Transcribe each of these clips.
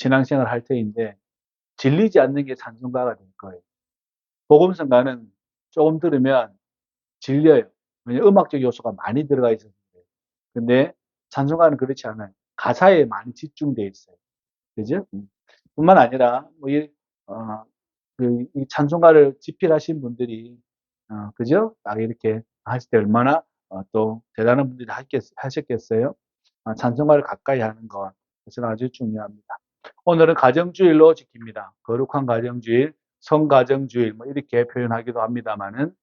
신앙생활 할 때인데 질리지 않는 게 찬송가가 될 거예요. 복음성가는 조금 들으면 질려요. 왜냐면 음악적 요소가 많이 들어가 있어서 그래요. 근데 찬송가는 그렇지 않아요. 가사에 많이 집중되어 있어요. 그죠? 뿐만 아니라 어, 이 찬송가를 집필하신 분들이 그죠? 딱 이렇게 하실 때 얼마나 또 대단한 분들이 하셨겠어요? 찬송가를 가까이 하는 것, 그것은 아주 중요합니다. 오늘은 가정주일로 지킵니다. 거룩한 가정주일, 성가정주일 뭐 이렇게 표현하기도 합니다만은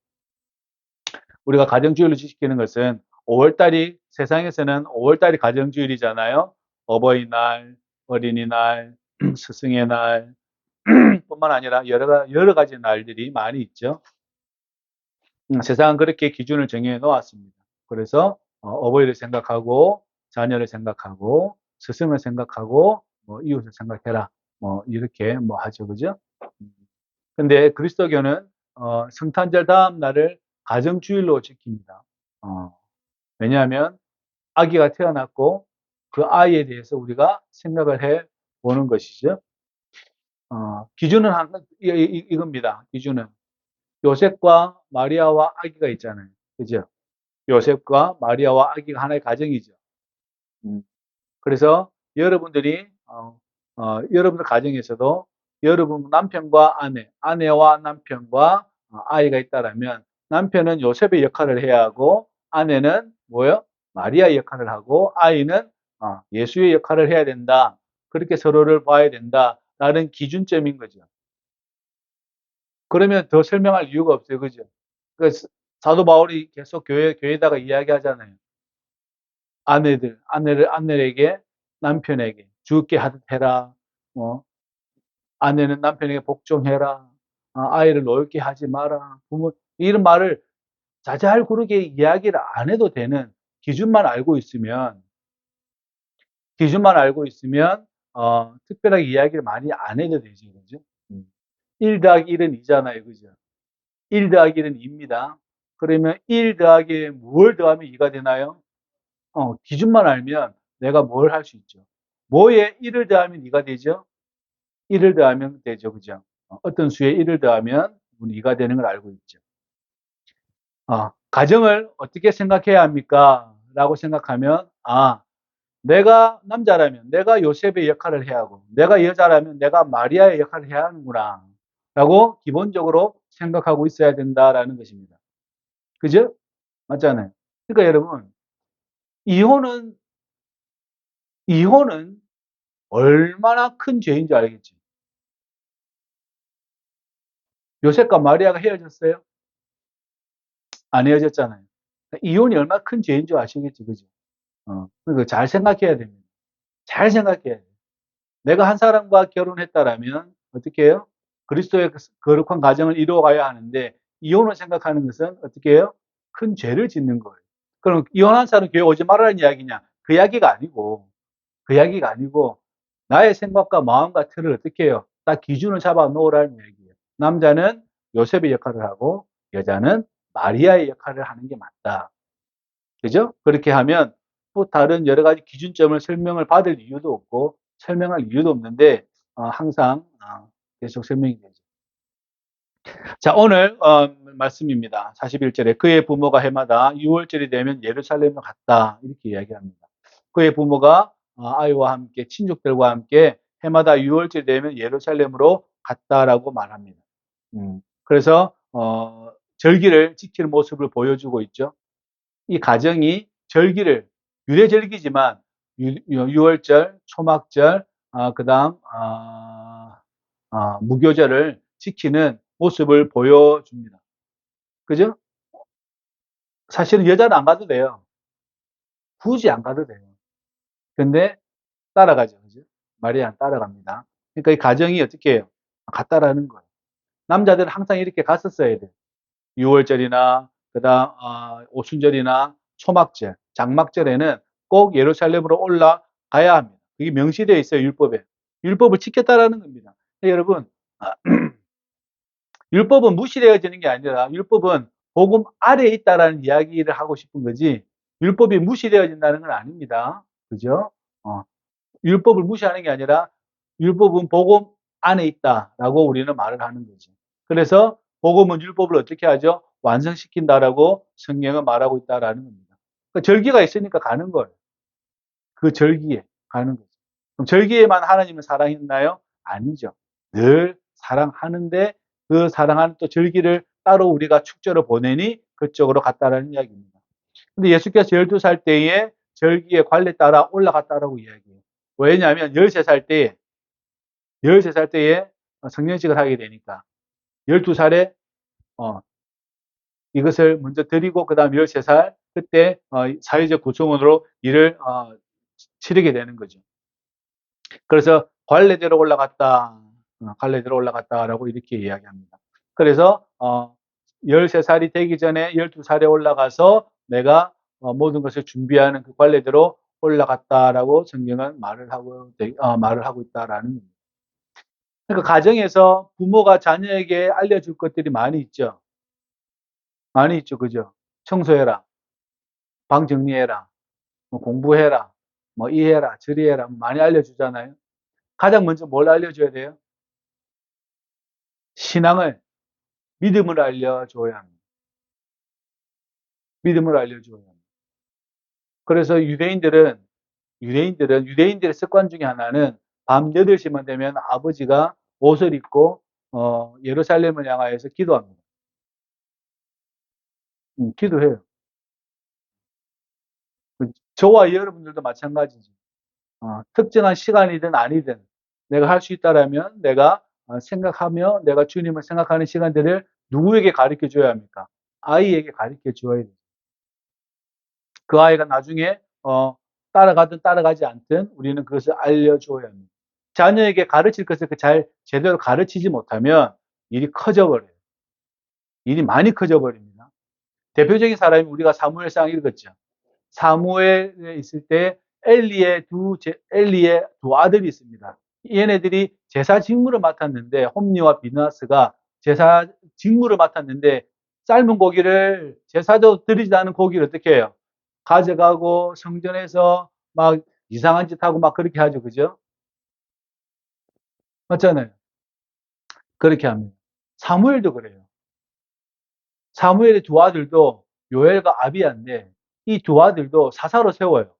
우리가 가정주일로 지키는 것은 5월달이 세상에서는 5월달이 가정주일이잖아요. 어버이날, 어린이날, 스승의 날 뿐만 아니라 여러 가지 날들이 많이 있죠. 세상은 그렇게 기준을 정해 놓았습니다. 그래서 어버이를 생각하고 자녀를 생각하고 스승을 생각하고 뭐 이웃을 생각해라. 뭐 이렇게 뭐 하죠. 그죠? 근데 그리스도교는 성탄절 다음 날을 가정주일로 지킵니다. 왜냐하면 아기가 태어났고 그 아이에 대해서 우리가 생각을 해 보는 것이죠. 기준은 이겁니다. 기준은 요셉과 마리아와 아기가 있잖아요. 그죠? 요셉과 마리아와 아기가 하나의 가정이죠. 음. 그래서 여러분들이 여러분들 가정에서도 여러분 남편과 아내와 남편과 아이가 있다라면 남편은 요셉의 역할을 해야 하고 아내는 뭐요? 마리아의 역할을 하고 아이는 예수의 역할을 해야 된다. 그렇게 서로를 봐야 된다라는 기준점인 거죠. 그러면 더 설명할 이유가 없어요. 그죠? 그 사도 바울이 계속 교회에다가 이야기하잖아요. 아내에게 남편에게 주께 하듯 해라. 뭐 아내는 남편에게 복종해라. 아이를 노엽게 하지 마라. 부모 이런 말을 자잘구르게 이야기를 안 해도 되는 기준만 알고 있으면 특별하게 이야기를 많이 안 해도 되죠. 그죠? 1 더하기 1은 2잖아요. 그죠? 1 더하기 1은 2입니다. 그러면 1 더하기 뭘 더하면 2가 되나요? 기준만 알면 내가 뭘 할 수 있죠. 뭐에 1을 더하면 2가 되죠? 1을 더하면 되죠. 그죠? 어떤 수에 1을 더하면 2가 되는 걸 알고 있죠. 가정을 어떻게 생각해야 합니까? 라고 생각하면, 내가 남자라면 내가 요셉의 역할을 해야 하고, 내가 여자라면 내가 마리아의 역할을 해야 하는구나. 라고 기본적으로 생각하고 있어야 된다라는 것입니다. 그죠? 맞잖아요. 그러니까 여러분, 이혼은, 이혼은 얼마나 큰 죄인 줄 알겠지? 요셉과 마리아가 헤어졌어요? 안 헤어졌잖아요. 이혼이 얼마나 큰 죄인 줄 아시겠지, 그죠? 그러니까 잘 생각해야 됩니다. 잘 생각해야 돼요. 내가 한 사람과 결혼했다라면 어떻게 해요? 그리스도의 거룩한 가정을 이루어가야 하는데 이혼을 생각하는 것은 어떻게 해요? 큰 죄를 짓는 거예요. 그럼 이혼한 사람 교회 오지 말라는 이야기냐? 그 이야기가 아니고 나의 생각과 마음과 틀을 어떻게 해요? 딱 기준을 잡아 놓으라는 얘기예요. 남자는 요셉의 역할을 하고 여자는 마리아의 역할을 하는 게 맞다. 그죠? 그렇게 하면 또 다른 여러 가지 기준점을 설명을 받을 이유도 없고 설명할 이유도 없는데 항상 계속 설명이 되죠. 자, 오늘 말씀입니다. 41절에 그의 부모가 해마다 6월절이 되면 예루살렘으로 갔다 이렇게 이야기합니다. 그의 부모가 아이와 함께 친족들과 함께 해마다 6월절이 되면 예루살렘으로 갔다라고 말합니다. 그래서 절기를 지키는 모습을 보여주고 있죠. 이 가정이 절기를 유대 절기지만 6월절, 초막절, 그다음 무교절을 지키는 모습을 보여줍니다. 그죠? 사실은 여자는 안 가도 돼요. 굳이 안 가도 돼요. 근데 따라가죠. 그죠? 마리아는 따라갑니다. 그러니까 이 가정이 어떻게 해요? 갔다라는 거예요. 남자들은 항상 이렇게 갔었어야 돼요. 6월절이나 그다음 오순절이나 초막절, 장막절에는 꼭 예루살렘으로 올라가야 합니다. 그게 명시되어 있어요, 율법에. 율법을 지켰다라는 겁니다. 여러분, 율법은 무시되어지는 게 아니라 율법은 복음 아래에 있다라는 이야기를 하고 싶은 거지 율법이 무시되어진다는 건 아닙니다. 그죠? 율법을 무시하는 게 아니라 율법은 복음 안에 있다라고 우리는 말을 하는 거죠. 그래서 복음은 율법을 어떻게 하죠? 완성시킨다라고 성경은 말하고 있다라는 겁니다. 그러니까 절기가 있으니까 가는 거예요. 그 절기에 가는 거죠. 그럼 절기에만 하나님을 사랑했나요? 아니죠. 늘 사랑하는데 그 사랑하는 또 절기를 따로 우리가 축절을 보내니 그쪽으로 갔다라는 이야기입니다. 근데 예수께서 12살 때에 절기에 관례 따라 올라갔다라고 이야기해요. 왜냐하면 13살 때에 13살 때에 성년식을 하게 되니까 12살에 이것을 먼저 드리고 그다음 13살 그때 사회적 구성원으로 일을 치르게 되는 거죠. 그래서 관례대로 올라갔다. 관례대로 올라갔다라고 이렇게 이야기합니다. 그래서 13살이 되기 전에 12살에 올라가서 내가 모든 것을 준비하는 그 관례대로 올라갔다라고 성경은 말을 하고 있다라는 겁니다. 그러니까 가정에서 부모가 자녀에게 알려줄 것들이 많이 있죠. 많이 있죠. 그죠? 청소해라. 방 정리해라. 뭐 공부해라. 뭐 이해해라. 저리해라. 많이 알려주잖아요. 가장 먼저 뭘 알려줘야 돼요? 신앙을, 믿음을 알려줘야 합니다. 믿음을 알려줘야 합니다. 그래서 유대인들의 습관 중에 하나는 밤 8시만 되면 아버지가 옷을 입고 예루살렘을 향하여서 기도합니다. 기도해요. 저와 여러분들도 마찬가지죠. 특정한 시간이든 아니든 내가 할 수 있다라면 내가 생각하며 내가 주님을 생각하는 시간들을 누구에게 가르쳐 줘야 합니까? 아이에게 가르쳐 줘야 돼요. 그 아이가 나중에 따라가든 따라가지 않든 우리는 그것을 알려줘야 합니다. 자녀에게 가르칠 것을 잘 제대로 가르치지 못하면 일이 커져 버려요. 일이 많이 커져 버립니다. 대표적인 사람이 우리가 사무엘상 읽었죠. 사무엘에 있을 때 엘리의 두 아들이 있습니다. 얘네들이 제사 직무를 맡았는데 홈리와 비나스가 제사 직무를 맡았는데 삶은 고기를 제사도 드리지 않은 고기를 어떻게 해요? 가져가고 성전에서 막 이상한 짓 하고 막 그렇게 하죠. 그죠? 맞잖아요. 그렇게 합니다. 사무엘도 그래요. 사무엘의 두 아들도 요엘과 아비야인데 이 두 아들도 사사로 세워요.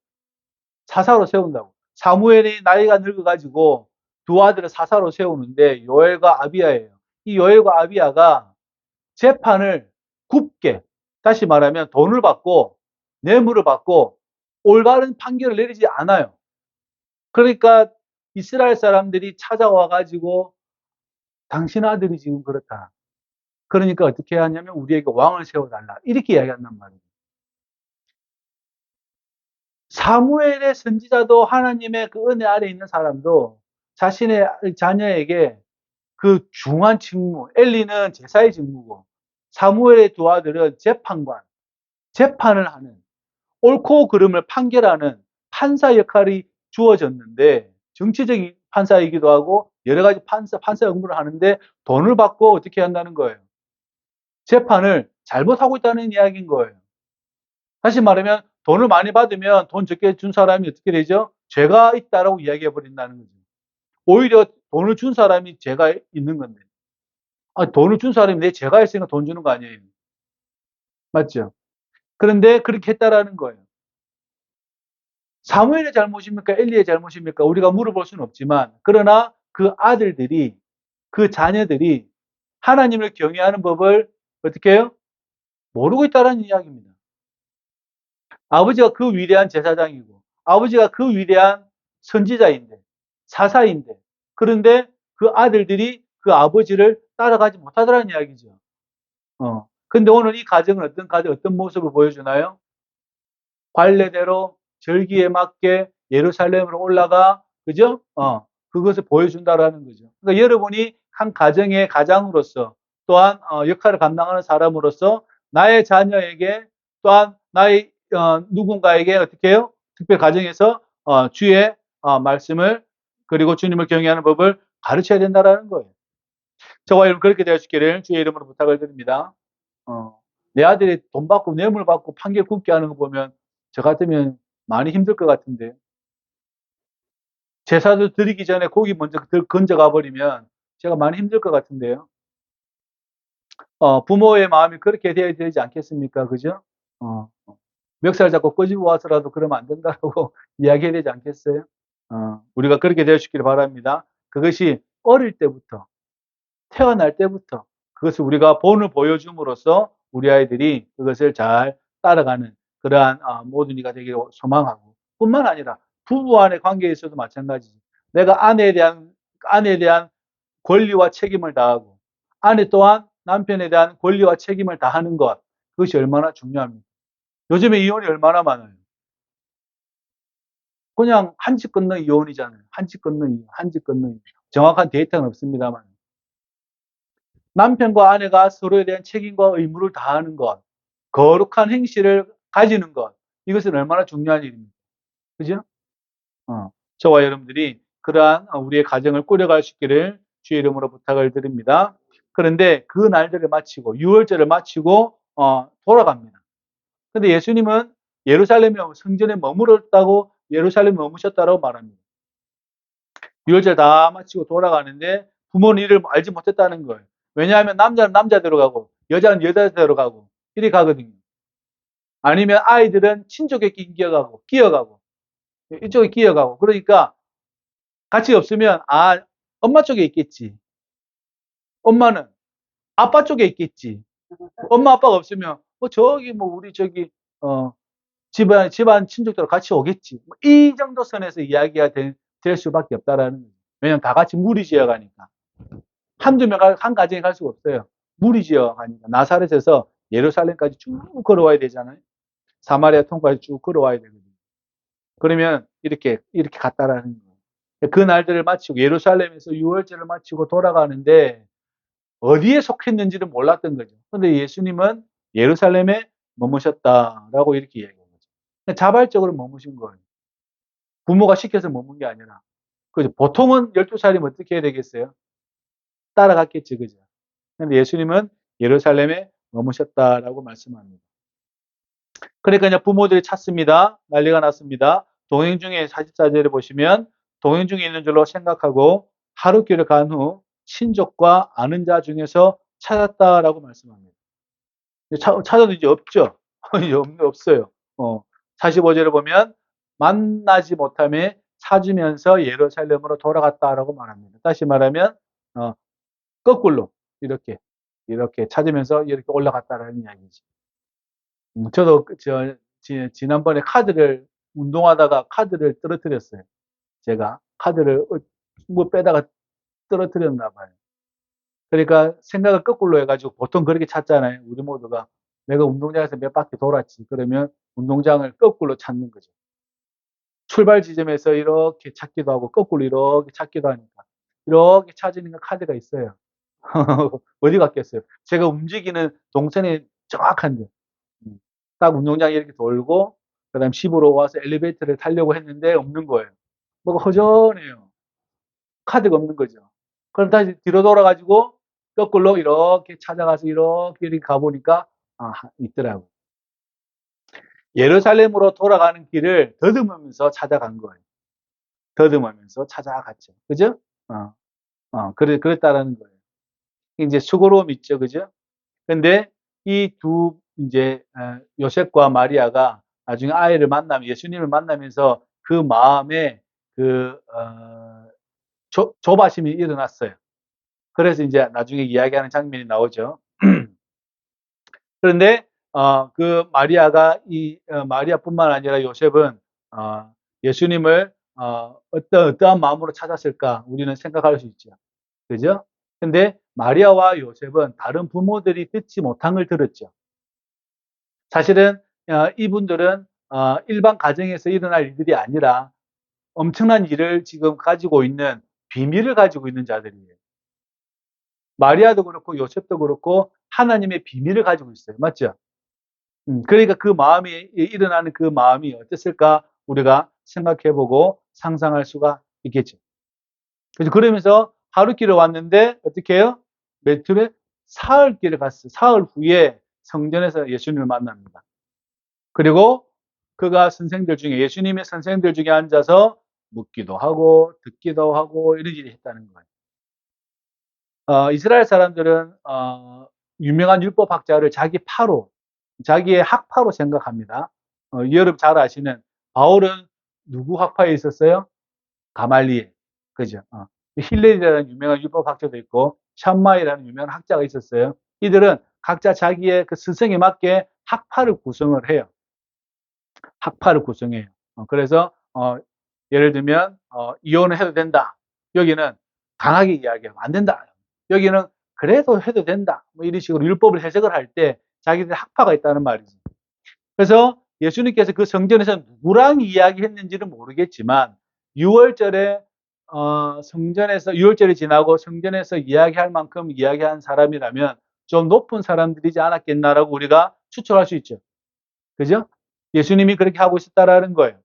사사로 세운다고. 사무엘이 나이가 늙어가지고 두 아들을 사사로 세우는데 요엘과 아비야예요. 이 요엘과 아비야가 재판을 굽게, 다시 말하면 돈을 받고 뇌물을 받고 올바른 판결을 내리지 않아요. 그러니까 이스라엘 사람들이 찾아와 가지고 당신 아들이 지금 그렇다. 그러니까 어떻게 하냐면 우리에게 왕을 세워달라. 이렇게 이야기한단 말이에요. 사무엘의 선지자도 하나님의 그 은혜 아래 있는 사람도 자신의 자녀에게 그 중한 직무, 엘리는 제사의 직무고 사무엘의 두 아들은 재판관, 재판을 하는 옳고 그름을 판결하는 판사 역할이 주어졌는데 정치적인 판사이기도 하고 여러 가지 판사 업무를 하는데 돈을 받고 어떻게 한다는 거예요. 재판을 잘못하고 있다는 이야기인 거예요. 다시 말하면 돈을 많이 받으면 돈 적게 준 사람이 어떻게 되죠? 죄가 있다라고 이야기해 버린다는 거죠. 오히려 돈을 준 사람이 죄가 있는 건데. 돈을 준 사람이 내 죄가 있으니까 돈 주는 거 아니에요. 맞죠? 그런데 그렇게 했다라는 거예요. 사무엘의 잘못입니까? 엘리의 잘못입니까? 우리가 물어볼 수는 없지만, 그러나 그 아들들이, 그 자녀들이 하나님을 경외하는 법을 어떻게 해요? 모르고 있다는 이야기입니다. 아버지가 그 위대한 제사장이고, 아버지가 그 위대한 선지자인데, 사사인데, 그런데 그 아들들이 그 아버지를 따라가지 못하더라는 이야기죠. 근데 오늘 이 가정은 어떤 모습을 보여주나요? 관례대로 절기에 맞게 예루살렘으로 올라가, 그죠? 그것을 보여준다라는 거죠. 그러니까 여러분이 한 가정의 가장으로서 또한 역할을 감당하는 사람으로서 나의 자녀에게 또한 나의 누군가에게 어떻게 해요? 특별 가정에서 주의 말씀을 그리고 주님을 경외하는 법을 가르쳐야 된다라는 거예요. 저와 여러분 그렇게 되시기를 주의 이름으로 부탁을 드립니다. 내 아들이 돈 받고 뇌물 받고 판결 굽게 하는 거 보면 저 같으면 많이 힘들 것 같은데. 제사도 드리기 전에 고기 먼저 건져가 버리면 제가 많이 힘들 것 같은데요. 부모의 마음이 그렇게 돼야 되지 않겠습니까? 그죠? 어, 멱살 잡고 끄집어 와서라도 그러면 안 된다라고 이야기해야 되지 않겠어요? 우리가 그렇게 될 수 있기를 바랍니다. 그것이 어릴 때부터, 태어날 때부터 그것을 우리가 본을 보여줌으로써 우리 아이들이 그것을 잘 따라가는 그러한 모든 이가 되기를 소망하고, 뿐만 아니라 부부 간의 관계에 있어도 마찬가지죠. 내가 아내에 대한 권리와 책임을 다하고, 아내 또한 남편에 대한 권리와 책임을 다하는 것, 그것이 얼마나 중요합니까? 요즘에 이혼이 얼마나 많아요. 그냥 한 집 건너 이혼이잖아요. 한 집 건너 이혼, 한 집 건너 이혼. 정확한 데이터는 없습니다만. 남편과 아내가 서로에 대한 책임과 의무를 다하는 것, 거룩한 행실을 가지는 것, 이것은 얼마나 중요한 일입니까? 그죠? 저와 여러분들이 그러한 우리의 가정을 꾸려갈 수 있기를 주의 이름으로 부탁을 드립니다. 그런데 그 날들을 마치고, 유월절을 마치고, 돌아갑니다. 근데 예수님은 예루살렘에 성전에 머물렀다고, 예루살렘에 머무셨다고 말합니다. 유월절 다 마치고 돌아가는데 부모는 이를 알지 못했다는 거예요. 왜냐하면 남자는 남자대로 가고 여자는 여자대로 가고 이렇게 가거든요. 아니면 아이들은 친족에 끼어가고 이쪽에 끼어가고, 그러니까 같이 없으면 엄마 쪽에 있겠지. 엄마는 아빠 쪽에 있겠지. 엄마 아빠가 없으면 저기 우리 저기 어 집안 친족들 같이 오겠지. 이 정도 선에서 이야기가 될 수밖에 없다라는 거죠. 왜냐하면 다 같이 무리지어 가니까. 한두 명, 한 가정에 갈 수가 없어요. 무리지어 가니까. 나사렛에서 예루살렘까지 쭉 걸어와야 되잖아요. 사마리아 통과해서 쭉 걸어와야 되거든요. 그러면 이렇게 갔다라는 거예요. 그 날들을 마치고 예루살렘에서 유월절을 마치고 돌아가는데 어디에 속했는지를 몰랐던 거죠. 그런데 예수님은 예루살렘에 머무셨다라고 이렇게 이야기한 거죠. 자발적으로 머무신 거예요. 부모가 시켜서 머문 게 아니라. 그죠? 보통은 12살이면 어떻게 해야 되겠어요? 따라갔겠지, 그죠? 근데 예수님은 예루살렘에 머무셨다라고 말씀합니다. 그러니까 이제 부모들이 찾습니다. 난리가 났습니다. 동행 중에 44절에 보시면 동행 중에 있는 줄로 생각하고 하루 길을 간 후 친족과 아는 자 중에서 찾았다라고 말씀합니다. 찾아도 이제 없죠. 이제 없어요. 45절에 보면 만나지 못함에 찾으면서 예루살렘으로 돌아갔다라고 말합니다. 다시 말하면 어, 거꾸로 이렇게 찾으면서 이렇게 올라갔다라는 이야기죠. 저도 지난번에 운동하다가 카드를 떨어뜨렸어요. 제가 카드를 빼다가 떨어뜨렸나 봐요. 그러니까 생각을 거꾸로 해가지고 보통 그렇게 찾잖아요. 우리 모두가 내가 운동장에서 몇 바퀴 돌았지. 그러면 운동장을 거꾸로 찾는 거죠. 출발 지점에서 이렇게 찾기도 하고 거꾸로 이렇게 찾기도 하니까 이렇게 찾으는 카드가 있어요. 어디 갔겠어요? 제가 움직이는 동선이 정확한데 딱 운동장 이렇게 돌고 그다음 10으로 와서 엘리베이터를 타려고 했는데 없는 거예요. 뭐가 허전해요. 카드가 없는 거죠. 그럼 다시 뒤로 돌아가지고 거꾸로 이렇게 찾아가서 이렇게 가보니까 있더라고요. 예루살렘으로 돌아가는 길을 더듬으면서 찾아간 거예요. 더듬으면서 찾아갔죠. 그죠? 그랬다라는 거예요. 이제 수고로움 있죠. 그죠? 근데 이 이제 요셉과 마리아가 나중에 예수님을 만나면서 그 마음에 조바심이 일어났어요. 그래서 이제 나중에 이야기하는 장면이 나오죠. 그런데 그 마리아뿐만 아니라 요셉은 예수님을 어떠한 마음으로 찾았을까 우리는 생각할 수 있죠. 그죠? 근데 마리아와 요셉은 다른 부모들이 듣지 못한 걸 들었죠. 사실은 이분들은 일반 가정에서 일어날 일들이 아니라 엄청난 일을 지금 가지고 있는 비밀을 가지고 있는 자들이에요. 마리아도 그렇고 요셉도 그렇고 하나님의 비밀을 가지고 있어요. 맞죠? 그러니까 그 마음이 일어나는 그 마음이 어땠을까 우리가 생각해보고 상상할 수가 있겠죠. 그래서 그러면서 하루길을 왔는데 어떻게 해요? 매출에 사흘길을 갔어요. 사흘 후에 성전에서 예수님을 만납니다. 그리고 그가 예수님의 선생들 중에 앉아서 묻기도 하고 듣기도 하고 이런 일을 했다는 거예요. 이스라엘 사람들은 유명한 율법학자를 자기의 학파로 생각합니다. 여러분 잘 아시는 바울은 누구 학파에 있었어요? 가말리엘. 그죠? 힐렐이라는 유명한 율법학자도 있고 샴마이라는 유명한 학자가 있었어요. 이들은 각자 자기의 그 스승에 맞게 학파를 구성을 해요. 학파를 구성해요. 그래서 예를 들면 이혼을 해도 된다. 여기는 강하게 이야기하고 안 된다. 여기는 그래도 해도 된다. 뭐 이런 식으로 율법을 해석을 할 때 자기들 학파가 있다는 말이지. 그래서 예수님께서 그 성전에서 누구랑 이야기했는지는 모르겠지만 6월절에 성전에서 6월절이 지나고 성전에서 이야기할 만큼 이야기한 사람이라면 좀 높은 사람들이지 않았겠나라고 우리가 추측할 수 있죠. 그죠? 예수님이 그렇게 하고 있었다라는 거예요.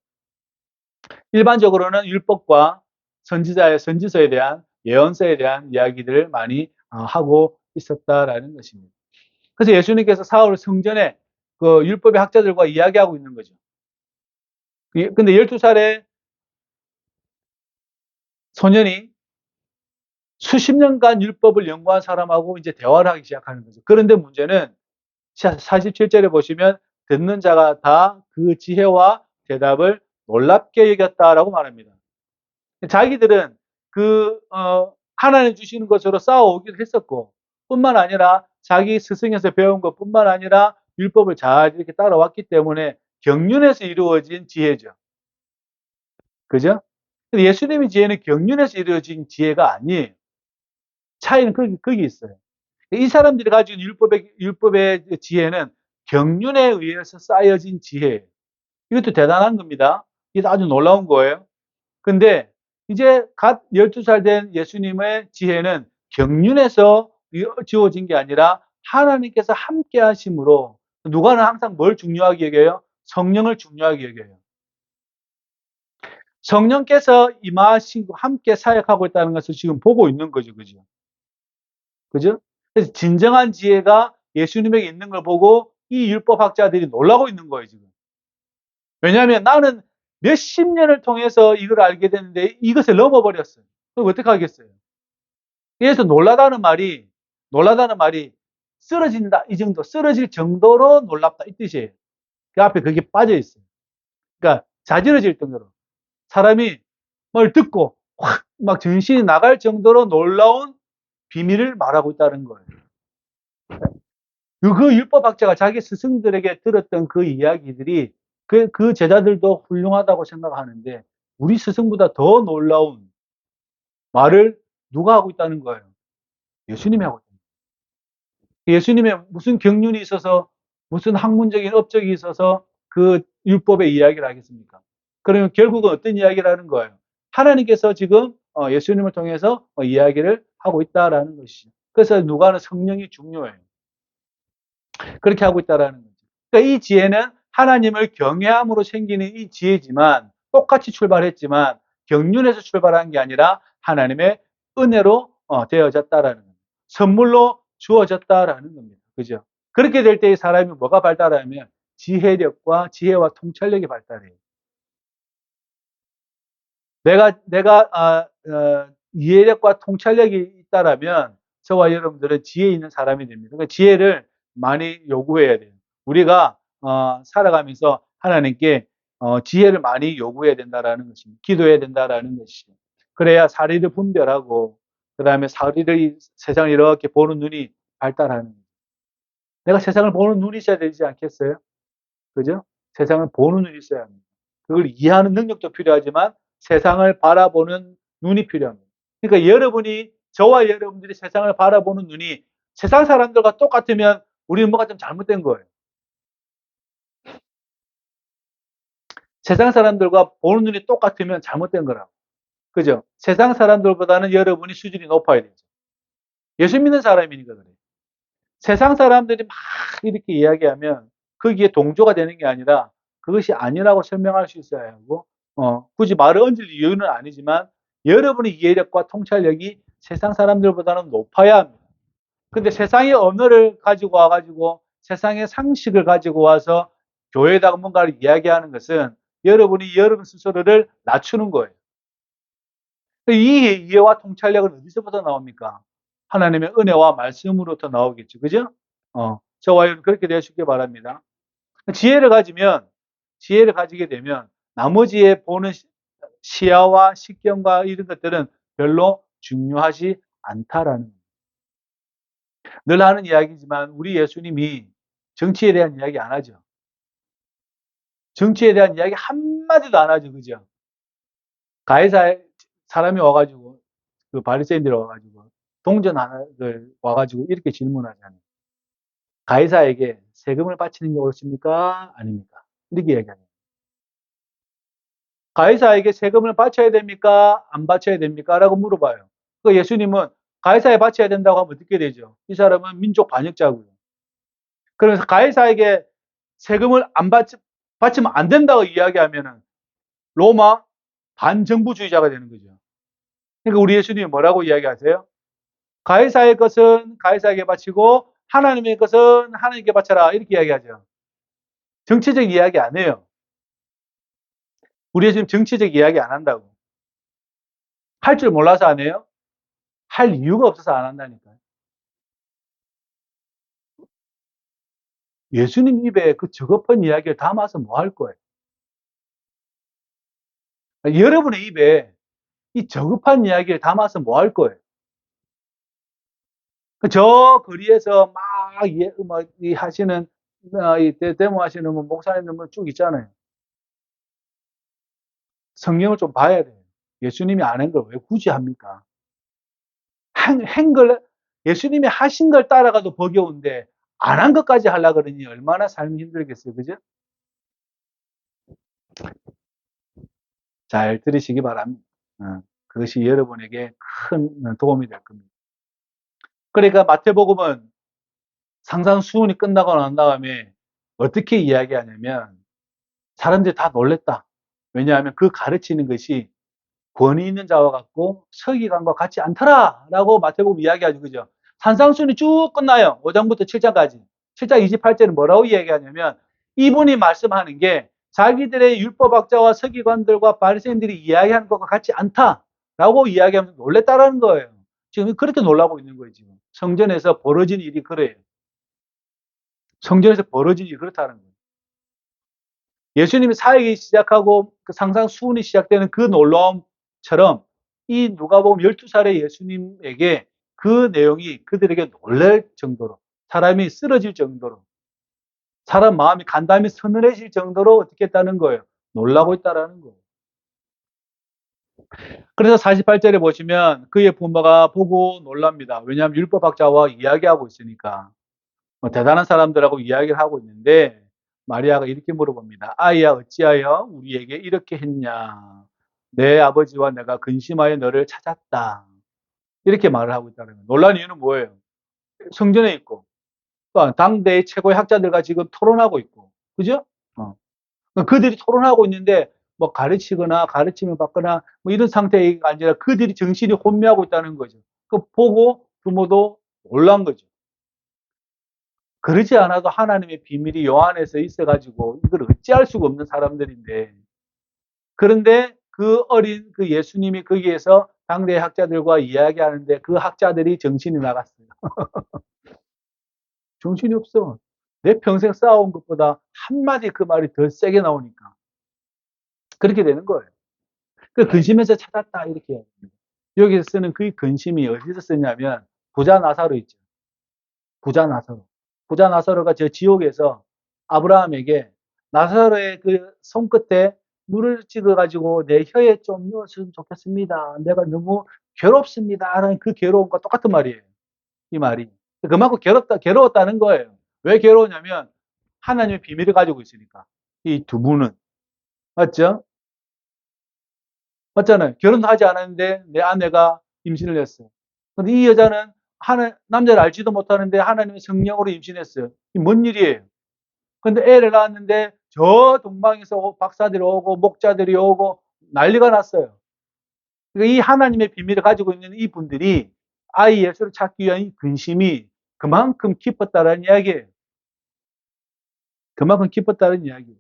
일반적으로는 율법과 선지서에 대한 예언서에 대한 이야기들을 많이 하고 있었다라는 것입니다. 그래서 예수님께서 사흘 성전에 그 율법의 학자들과 이야기하고 있는 거죠. 근데 12살의 소년이 수십 년간 율법을 연구한 사람하고 이제 대화를 하기 시작하는 거죠. 그런데 문제는 47절에 보시면 듣는 자가 다 그 지혜와 대답을 놀랍게 여겼다라고 말합니다. 자기들은 하나님 주시는 것으로 쌓아오기도 했었고, 뿐만 아니라 자기 스승에서 배운 것뿐만 아니라 율법을 잘 이렇게 따라왔기 때문에 경륜에서 이루어진 지혜죠. 그죠? 근데 예수님의 지혜는 경륜에서 이루어진 지혜가 아니에요. 차이는 거기 있어요. 이 사람들이 가진 율법의 지혜는 경륜에 의해서 쌓여진 지혜예요. 이것도 대단한 겁니다. 이게 아주 놀라운 거예요. 근데 이제 갓 12살 된 예수님의 지혜는 경륜에서 지어진 게 아니라 하나님께서 함께 하심으로 누가는 항상 뭘 중요하게 여겨요? 성령을 중요하게 여겨요. 성령께서 임하시고 함께 사역하고 있다는 것을 지금 보고 있는 거죠. 그죠? 그죠? 그래서 진정한 지혜가 예수님에게 있는 걸 보고 이 율법학자들이 놀라고 있는 거예요, 지금. 왜냐하면 나는 몇십 년을 통해서 이걸 알게 됐는데 이것을 넘어버렸어요. 그럼 어떻게 하겠어요? 그래서 놀라다는 말이 쓰러진다, 이 정도, 쓰러질 정도로 놀랍다, 이 뜻이에요. 그 앞에 그게 빠져 있어요. 그러니까 자지러질 정도로. 사람이 뭘 듣고 확 막 정신이 나갈 정도로 놀라운 비밀을 말하고 있다는 거예요. 그 율법학자가 자기 스승들에게 들었던 그 이야기들이 그 제자들도 훌륭하다고 생각하는데 우리 스승보다 더 놀라운 말을 누가 하고 있다는 거예요? 예수님이 하고 있다는 거예요. 예수님의 무슨 경륜이 있어서 무슨 학문적인 업적이 있어서 그 율법의 이야기를 하겠습니까? 그러면 결국은 어떤 이야기를 하는 거예요? 하나님께서 지금 예수님을 통해서 이야기를 하고 있다라는 것이죠. 그래서 누가는 성령이 중요해요. 그렇게 하고 있다라는 거죠. 그러니까 이 지혜는 하나님을 경외함으로 생기는 이 지혜지만 똑같이 출발했지만 경륜에서 출발한 게 아니라 하나님의 은혜로 되어졌다라는 겁니다. 선물로 주어졌다라는 겁니다. 그죠? 그렇게 될 때 이 사람이 뭐가 발달하면 지혜와 통찰력이 발달해요. 내가 이해력과 통찰력이 있다라면 저와 여러분들은 지혜 있는 사람이 됩니다. 그러니까 지혜를 많이 요구해야 돼요. 우리가 살아가면서 하나님께 지혜를 많이 요구해야 된다라는 것입니다. 기도해야 된다라는 것이죠. 그래야 사리를 분별하고 그다음에 세상을 이렇게 보는 눈이 발달하는 거예요. 내가 세상을 보는 눈이 있어야 되지 않겠어요? 그죠? 세상을 보는 눈이 있어야 합니다. 그걸 이해하는 능력도 필요하지만 세상을 바라보는 눈이 필요합니다. 그러니까 저와 여러분들이 세상을 바라보는 눈이 세상 사람들과 똑같으면 우리는 뭐가 좀 잘못된 거예요. 세상 사람들과 보는 눈이 똑같으면 잘못된 거라고. 그죠? 세상 사람들보다는 여러분이 수준이 높아야 되죠. 예수 믿는 사람이니까 그래요. 세상 사람들이 막 이렇게 이야기하면 거기에 동조가 되는 게 아니라 그것이 아니라고 설명할 수 있어야 하고, 굳이 말을 얹을 이유는 아니지만 여러분의 이해력과 통찰력이 세상 사람들보다는 높아야 합니다. 근데 세상의 언어를 가지고 와가지고 세상의 상식을 가지고 와서 교회에다가 뭔가를 이야기하는 것은 여러분이 여러분 스스로를 낮추는 거예요. 이 이해와 통찰력은 어디서부터 나옵니까? 하나님의 은혜와 말씀으로부터 나오겠죠. 그죠? 저와 여러분 그렇게 되시길 바랍니다. 지혜를 가지게 되면 나머지에 보는 시야와 식견과 이런 것들은 별로 중요하지 않다라는 거예요. 늘 하는 이야기지만 우리 예수님이 정치에 대한 이야기 안 하죠. 정치에 대한 이야기 한마디도 안 하죠. 그죠? 가해사에 사람이 와가지고 그 바리새인들이 와가지고 동전 하나를 와가지고 이렇게 질문하잖아요. 가해사에게 세금을 바치는 게 옳습니까? 아닙니까? 이렇게 얘기하잖아요. 가해사에게 세금을 바쳐야 됩니까? 안 바쳐야 됩니까? 라고 물어봐요. 그 예수님은 가해사에 바쳐야 된다고 하면 어떻게 되죠? 이 사람은 민족 반역자고요. 그래서 가해사에게 세금을 안 바치면 안 된다고 이야기하면은 로마 반정부주의자가 되는 거죠. 그러니까 우리 예수님이 뭐라고 이야기하세요? 가해사의 것은 가해사에게 바치고 하나님의 것은 하나님께 바쳐라 이렇게 이야기하죠. 정치적 이야기 안 해요. 우리 예수님 정치적 이야기 안 한다고. 할 줄 몰라서 안 해요? 할 이유가 없어서 안 한다니까요. 예수님 입에 그 저급한 이야기를 담아서 뭐 할 거예요? 여러분의 입에 이 저급한 이야기를 담아서 뭐 할 거예요? 저 거리에서 막 하시는 데모하시는 목사님들 쭉 있잖아요. 성경을 좀 봐야 돼요. 예수님이 안 한 걸 왜 굳이 합니까? 한 걸 예수님이 하신 걸 따라가도 버거운데 안 한 것까지 하려고 그러니 얼마나 삶이 힘들겠어요. 그죠? 잘 들으시기 바랍니다. 그것이 여러분에게 큰 도움이 될 겁니다. 그러니까 마태복음은 상상수훈이 끝나고 난 다음에 어떻게 이야기하냐면 사람들이 다 놀랬다. 왜냐하면 그 가르치는 것이 권위 있는 자와 같고 서기관과 같지 않더라라고 마태복음 이야기하죠. 그죠? 산상수훈이 쭉 끝나요. 5장부터 7장까지. 7장 28절은 뭐라고 이야기하냐면 이분이 말씀하는 게 자기들의 율법학자와 서기관들과 바리새인들이 이야기하는 것과 같지 않다라고 이야기하면서 놀랬다라는 거예요. 지금 그렇게 놀라고 있는 거예요. 지금 성전에서 벌어진 일이 그래요. 성전에서 벌어진 일이 그렇다는 거예요. 예수님이 사역이 시작하고 그 상상수훈이 시작되는 그 놀라움처럼 이 누가복음 12살의 예수님에게 그 내용이 그들에게 놀랄 정도로 사람이 쓰러질 정도로 사람 마음이 간담이 서늘해질 정도로 어떻게 했다는 거예요. 놀라고 있다라는 거예요. 그래서 48절에 보시면 그의 부모가 보고 놀랍니다. 왜냐하면 율법학자와 이야기하고 있으니까. 대단한 사람들하고 이야기를 하고 있는데 마리아가 이렇게 물어봅니다. 아이야 어찌하여 우리에게 이렇게 했냐. 내 아버지와 내가 근심하여 너를 찾았다. 이렇게 말을 하고 있다는 거예요. 놀란 이유는 뭐예요? 성전에 있고 또 당대의 최고의 학자들과 지금 토론하고 있고 그죠? 그들이 토론하고 있는데 뭐 가르치거나 가르침을 받거나 뭐 이런 상태가 아니라 그들이 정신이 혼미하고 있다는 거죠. 그 보고 부모도 놀란 거죠. 그러지 않아도 하나님의 비밀이 요 안에서 있어가지고 이걸 어찌할 수가 없는 사람들인데 그런데 그 어린 그 예수님이 거기에서 당대 학자들과 이야기하는데 그 학자들이 정신이 나갔어요. 정신이 없어. 내 평생 쌓아온 것보다 한마디 그 말이 더 세게 나오니까 그렇게 되는 거예요. 그 근심에서 찾았다 이렇게 얘기합니다. 여기서 쓰는 그 근심이 어디서 쓰냐면 부자 나사로 있죠. 부자 나사로. 부자 나사로가 저 지옥에서 아브라함에게 나사로의 그 손끝에 물을 찍어가지고 내 혀에 좀 넣었으면 좋겠습니다. 내가 너무 괴롭습니다. 라는 그 괴로움과 똑같은 말이에요. 이 말이. 그만큼 괴로웠다는 거예요. 왜 괴로우냐면 하나님의 비밀을 가지고 있으니까. 이 두 분은. 맞죠? 맞잖아요. 결혼도 하지 않았는데 내 아내가 임신을 했어요. 근데 이 여자는 남자를 알지도 못하는데 하나님의 성령으로 임신했어요. 이 뭔 일이에요? 근데 애를 낳았는데 저 동방에서 박사들이 오고 목자들이 오고 난리가 났어요. 그러니까 이 하나님의 비밀을 가지고 있는 이 분들이 아이 예수를 찾기 위한 이 근심이 그만큼 깊었다는 이야기예요. 그만큼 깊었다는 이야기예요.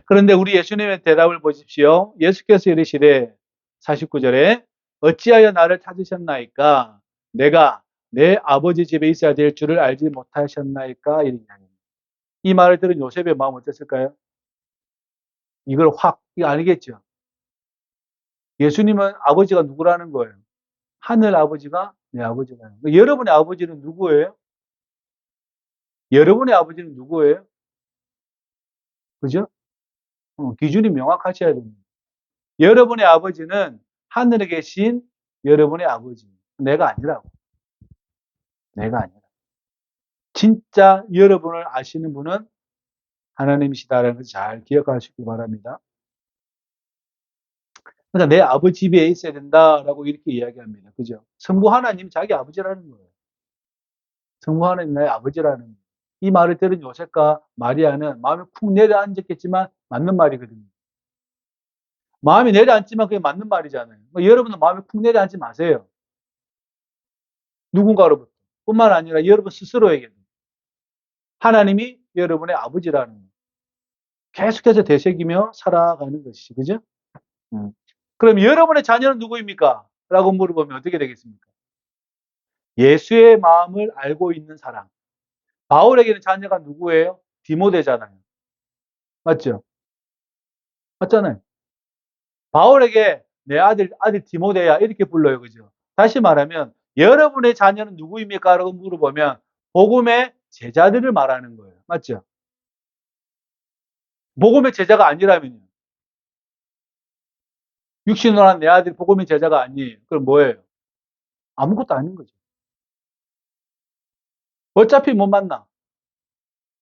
그런데 우리 예수님의 대답을 보십시오. 예수께서 이르시되 49절에 어찌하여 나를 찾으셨나이까? 내가 내 아버지 집에 있어야 될 줄을 알지 못하셨나이까? 이런 이야기입니다. 이 말을 들은 요셉의 마음 어땠을까요? 이걸 확, 이거 아니겠죠? 예수님은 아버지가 누구라는 거예요? 하늘 아버지가 내 아버지라는 거예요. 여러분의 아버지는 누구예요? 여러분의 아버지는 누구예요? 그죠? 기준이 명확하셔야 됩니다. 여러분의 아버지는 하늘에 계신 여러분의 아버지. 내가 아니라고. 내가 아니라. 진짜 여러분을 아시는 분은 하나님이시다라는 것을 잘 기억하시기 바랍니다. 그러니까 내 아버지 집에 있어야 된다라고 이렇게 이야기합니다. 그죠? 성부 하나님 자기 아버지라는 거예요. 성부 하나님 나의 아버지라는 거예요. 이 말을 들은 요셉과 마리아는 마음이 쿵 내려앉았겠지만 맞는 말이거든요. 마음이 내려앉지만 그게 맞는 말이잖아요. 여러분은 마음이 쿵 내려앉지 마세요. 누군가로부터. 뿐만 아니라 여러분 스스로에게도. 하나님이 여러분의 아버지라는 거예요. 계속해서 되새기며 살아가는 것이죠. 그죠? 그럼 여러분의 자녀는 누구입니까? 라고 물어보면 어떻게 되겠습니까? 예수의 마음을 알고 있는 사람. 바울에게는 자녀가 누구예요? 디모데잖아요. 맞죠? 맞잖아요. 바울에게 내 아들 디모데야 이렇게 불러요. 그죠? 다시 말하면 여러분의 자녀는 누구입니까? 라고 물어보면 복음의 제자들을 말하는 거예요. 맞죠? 복음의 제자가 아니라면요. 육신으로 한 내 아들이 복음의 제자가 아니에요. 그럼 뭐예요? 아무것도 아닌 거죠. 어차피 못 만나.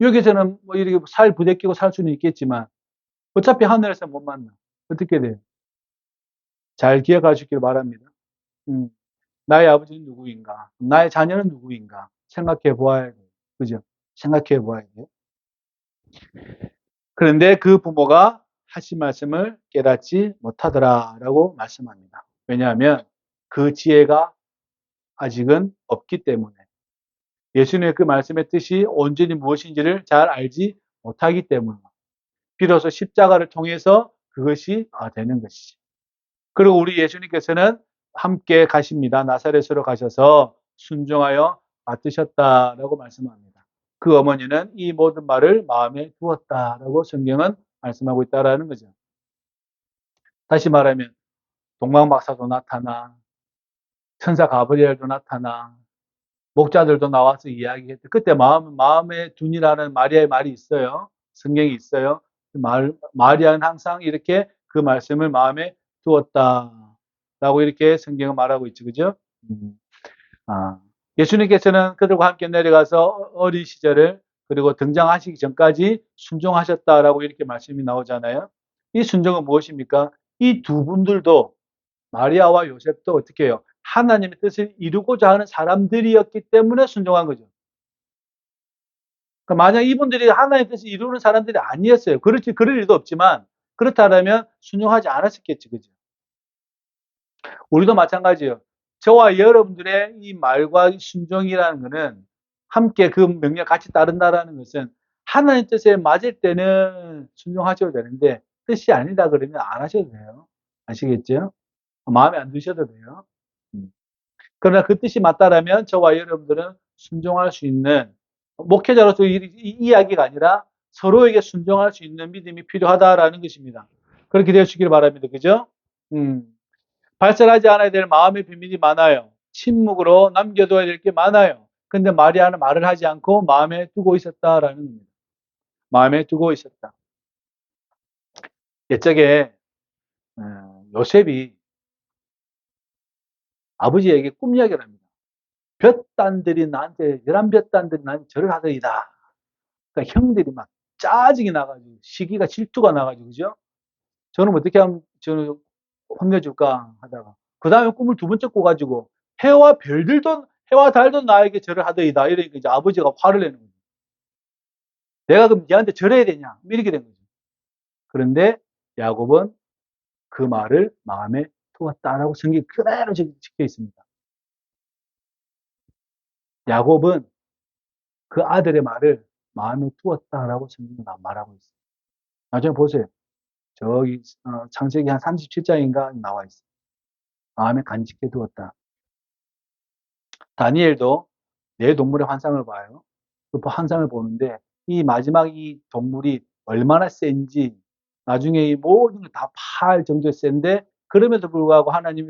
여기서는 뭐 이렇게 살 부대끼고 살 수는 있겠지만 어차피 하늘에서 못 만나. 어떻게 돼요? 잘 기억하시길 바랍니다. 음, 나의 아버지는 누구인가? 나의 자녀는 누구인가? 생각해 보아야 돼요. 그죠? 생각해 보아야 돼요. 그런데 그 부모가 하신 말씀을 깨닫지 못하더라라고 말씀합니다. 왜냐하면 그 지혜가 아직은 없기 때문에 예수님의 그 말씀의 뜻이 온전히 무엇인지를 잘 알지 못하기 때문에 비로소 십자가를 통해서 그것이 되는 것이죠. 그리고 우리 예수님께서는 함께 가십니다. 나사렛으로 가셔서 순종하여 맡으셨다라고 말씀합니다. 그 어머니는 이 모든 말을 마음에 두었다라고 성경은 말씀하고 있다라는 거죠. 다시 말하면 동방박사도 나타나, 천사 가브리엘도 나타나, 목자들도 나와서 이야기했대. 그때 마음에 둔이라는 마리아의 말이 있어요. 성경이 있어요. 마리아는 항상 이렇게 그 말씀을 마음에 두었다라고 이렇게 성경은 말하고 있죠. 그죠? 음. 예수님께서는 그들과 함께 내려가서 어린 시절을 그리고 등장하시기 전까지 순종하셨다라고 이렇게 말씀이 나오잖아요. 이 순종은 무엇입니까? 이 두 분들도 마리아와 요셉도 어떻게 해요? 하나님의 뜻을 이루고자 하는 사람들이었기 때문에 순종한 거죠. 그러니까 만약 이분들이 하나님의 뜻을 이루는 사람들이 아니었어요. 그럴 일도 없지만 그렇다면 순종하지 않았었겠지, 그죠? 우리도 마찬가지예요. 저와 여러분들의 이 말과 순종이라는 것은 함께 그 명령 같이 따른다라는 것은 하나님 뜻에 맞을 때는 순종하셔도 되는데 뜻이 아니다 그러면 안 하셔도 돼요. 아시겠죠? 마음에 안 드셔도 돼요. 음. 그러나 그 뜻이 맞다라면 저와 여러분들은 순종할 수 있는 목회자로서 이 이야기가 아니라 서로에게 순종할 수 있는 믿음이 필요하다라는 것입니다. 그렇게 되시길 바랍니다. 그죠? 음. 발설하지 않아야 될 마음의 비밀이 많아요. 침묵으로 남겨둬야 될 게 많아요. 근데 마리아는 말을 하지 않고 마음에 두고 있었다라는 겁니다. 마음에 두고 있었다. 옛적에 요셉이 아버지에게 꿈 이야기를 합니다. 볕단들이 나한테 11볕단들이 나한테 절을 하더이다. 그러니까 형들이 막 짜증이 나가지고 시기가 질투가 나가지고 그죠? 저는 어떻게 하면 저는 혼내줄까 하다가 그 다음에 꿈을 두 번째 꿔가지고 해와 달도 나에게 절을 하더이다. 이러니까 이제 아버지가 화를 내는 거죠. 내가 그럼 얘한테 절해야 되냐? 이렇게 된 거죠. 그런데 야곱은 그 말을 마음에 두었다라고 성경이 그대로 적혀 있습니다. 야곱은 그 아들의 말을 마음에 두었다라고 성경이 말하고 있어요. 나중에 보세요. 저기 창세기 한 37장인가 나와 있어요. 마음에 간직해 두었다. 다니엘도 네 동물의 환상을 봐요. 그 환상을 보는데 이 마지막 이 동물이 얼마나 센지 나중에 이 모든 걸 다 파할 정도의 센데 그럼에도 불구하고 하나님이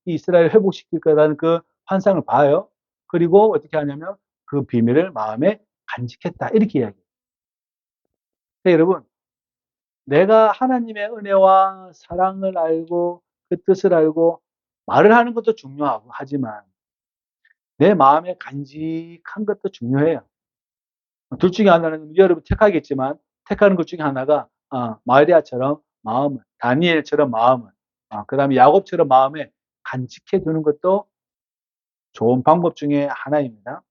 이스라엘을 회복시킬 거라는 그 환상을 봐요. 그리고 어떻게 하냐면 그 비밀을 마음에 간직했다. 이렇게 이야기해요. 여러분, 내가 하나님의 은혜와 사랑을 알고 그 뜻을 알고 말을 하는 것도 중요하고 하지만 내 마음에 간직한 것도 중요해요. 둘 중에 하나는 여러분 택하겠지만 택하는 것 중에 하나가 마리아처럼 마음을, 다니엘처럼 마음을, 그다음에 야곱처럼 마음에 간직해 두는 것도 좋은 방법 중에 하나입니다.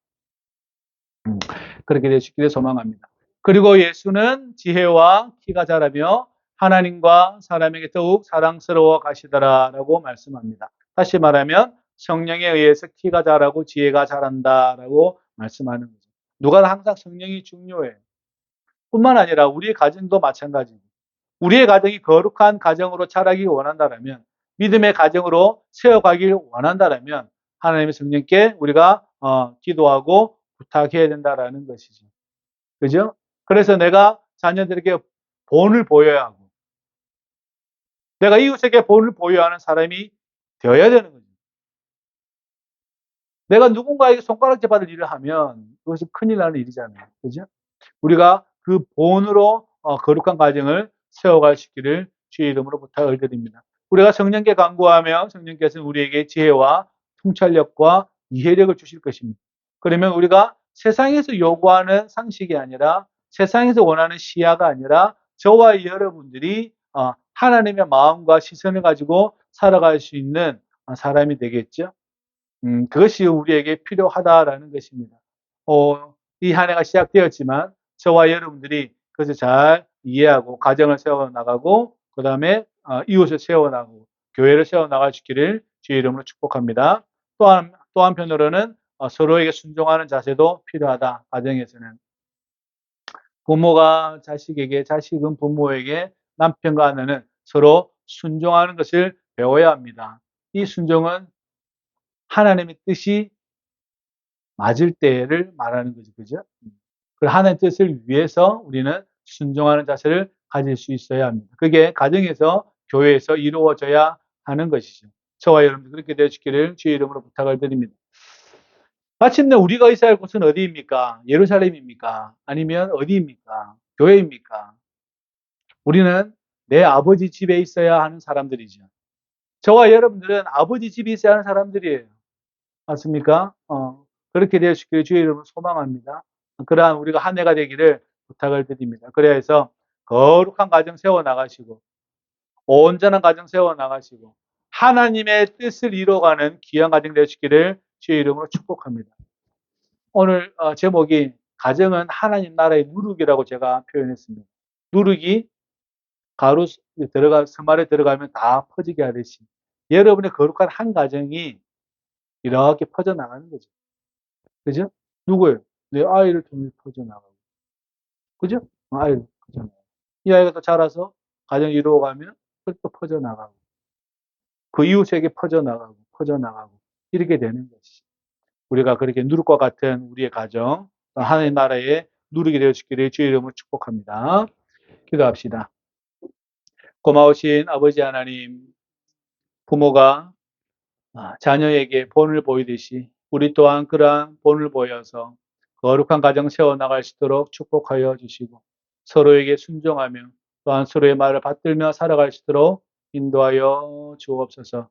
그렇게 되시기를 소망합니다. 그리고 예수는 지혜와 키가 자라며 하나님과 사람에게 더욱 사랑스러워 가시더라라고 말씀합니다. 다시 말하면 성령에 의해서 키가 자라고 지혜가 자란다라고 말씀하는 거죠. 누가 항상 성령이 중요해요. 뿐만 아니라 우리의 가정도 마찬가지입니다. 우리의 가정이 거룩한 가정으로 자라기 원한다면, 믿음의 가정으로 세워가길 원한다면 하나님의 성령께 우리가 기도하고 부탁해야 된다라는 것이죠. 그죠? 그래서 내가 자녀들에게 본을 보여야 하고, 내가 이웃에게 본을 보여야 하는 사람이 되어야 되는 거죠. 내가 누군가에게 손가락질 받을 일을 하면 그것은 큰일 나는 일이잖아요. 그죠? 우리가 그 본으로 거룩한 가정을 세워갈 수 있기를 주의 이름으로 부탁을 드립니다. 우리가 성령께 간구하며 성령께서는 우리에게 지혜와 통찰력과 이해력을 주실 것입니다. 그러면 우리가 세상에서 요구하는 상식이 아니라 세상에서 원하는 시야가 아니라 저와 여러분들이 하나님의 마음과 시선을 가지고 살아갈 수 있는 사람이 되겠죠. 그것이 우리에게 필요하다라는 것입니다. 이 한 해가 시작되었지만 저와 여러분들이 그것을 잘 이해하고 가정을 세워나가고 그다음에 이웃을 세워나가고 교회를 세워나갈 수 있기를 주의 이름으로 축복합니다. 또 한편으로는 서로에게 순종하는 자세도 필요하다. 가정에서는 부모가 자식에게, 자식은 부모에게, 남편과 아내는 서로 순종하는 것을 배워야 합니다. 이 순종은 하나님의 뜻이 맞을 때를 말하는 거죠. 그죠? 그 하나님의 뜻을 위해서 우리는 순종하는 자세를 가질 수 있어야 합니다. 그게 가정에서, 교회에서 이루어져야 하는 것이죠. 저와 여러분들 그렇게 되시기를 주의 이름으로 부탁을 드립니다. 마침내 우리가 있어야 할 곳은 어디입니까? 예루살렘입니까? 아니면 어디입니까? 교회입니까? 우리는 내 아버지 집에 있어야 하는 사람들이죠. 저와 여러분들은 아버지 집에 있어야 하는 사람들이에요. 맞습니까? 그렇게 되시기를 주의 이름으로 소망합니다. 그러한 우리가 한 해가 되기를 부탁을 드립니다. 그래야 해서 거룩한 가정 세워나가시고 온전한 가정 세워나가시고 하나님의 뜻을 이루어가는 귀한 가정 되시기를 주의 이름으로 축복합니다. 오늘 제목이 가정은 하나님 나라의 누룩이라고 제가 표현했습니다. 누룩이 가루 서말에 들어가면 다 퍼지게 하듯이 여러분의 거룩한 한 가정이 이렇게 퍼져나가는 거죠. 그죠? 누구예요? 내 아이를 통해 퍼져나가고. 그죠? 아이를 퍼져나가고. 이 아이가 또 자라서 가정이 이루어가면 또 퍼져나가고. 그 이웃에게 퍼져나가고. 이렇게 되는 것이죠. 우리가 그렇게 누룩과 같은 우리의 가정, 하나님 나라의 누룩이 되어주기를 주의 이름으로 축복합니다. 기도합시다. 고마우신 아버지 하나님, 부모가 자녀에게 본을 보이듯이 우리 또한 그러한 본을 보여서 거룩한 가정 세워나갈 수 있도록 축복하여 주시고 서로에게 순종하며 또한 서로의 말을 받들며 살아갈 수 있도록 인도하여 주옵소서.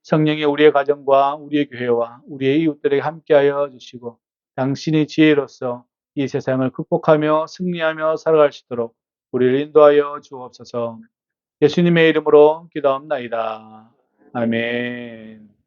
성령이 우리의 가정과 우리의 교회와 우리의 이웃들에게 함께하여 주시고 당신의 지혜로서 이 세상을 극복하며 승리하며 살아갈 수 있도록 우리를 인도하여 주옵소서. 예수님의 이름으로 기도합나이다. 아멘.